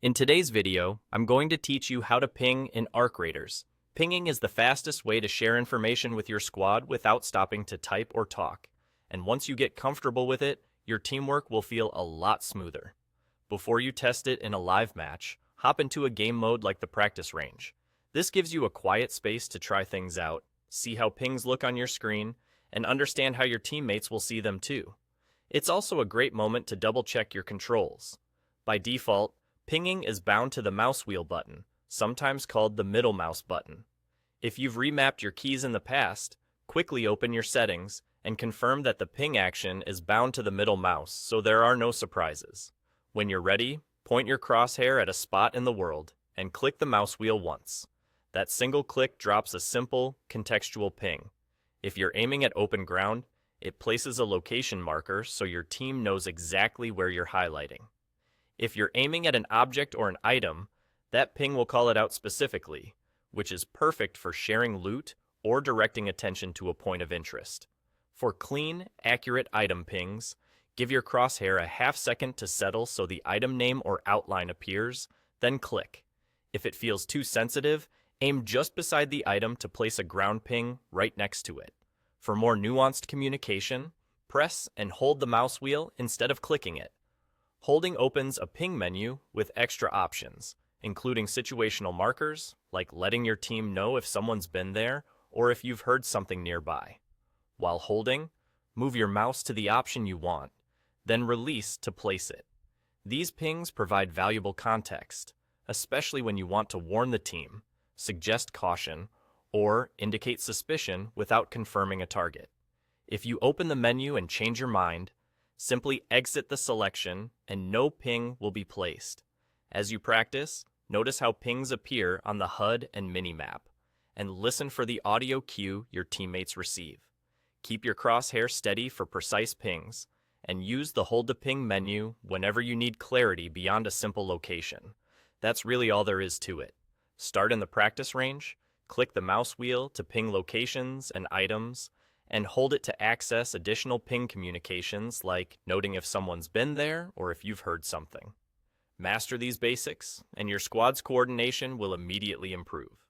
In today's video, I'm going to teach you how to ping in Arc Raiders. Pinging is the fastest way to share information with your squad without stopping to type or talk. And once you get comfortable with it, your teamwork will feel a lot smoother. Before you test it in a live match, hop into a game mode like the practice range. This gives you a quiet space to try things out, see how pings look on your screen, and understand how your teammates will see them too. It's also a great moment to double-check your controls. By default, pinging is bound to the mouse wheel button, sometimes called the middle mouse button. If you've remapped your keys in the past, quickly open your settings and confirm that the ping action is bound to the middle mouse so there are no surprises. When you're ready, point your crosshair at a spot in the world and click the mouse wheel once. That single click drops a simple, contextual ping. If you're aiming at open ground, it places a location marker so your team knows exactly where you're highlighting. If you're aiming at an object or an item, that ping will call it out specifically, which is perfect for sharing loot or directing attention to a point of interest. For clean, accurate item pings, give your crosshair a half second to settle so the item name or outline appears, then click. If it feels too sensitive, aim just beside the item to place a ground ping right next to it. For more nuanced communication, press and hold the mouse wheel instead of clicking it. Holding opens a ping menu with extra options, including situational markers, like letting your team know if someone's been there or if you've heard something nearby. While holding, move your mouse to the option you want, then release to place it. These pings provide valuable context, especially when you want to warn the team, suggest caution, or indicate suspicion without confirming a target. If you open the menu and change your mind, simply exit the selection and no ping will be placed. As you practice, notice how pings appear on the HUD and minimap, and listen for the audio cue your teammates receive. Keep your crosshair steady for precise pings, and use the Hold to Ping menu whenever you need clarity beyond a simple location. That's really all there is to it. Start in the practice range, click the mouse wheel to ping locations and items, and hold it to access additional ping communications like noting if someone's been there or if you've heard something. Master these basics, and your squad's coordination will immediately improve.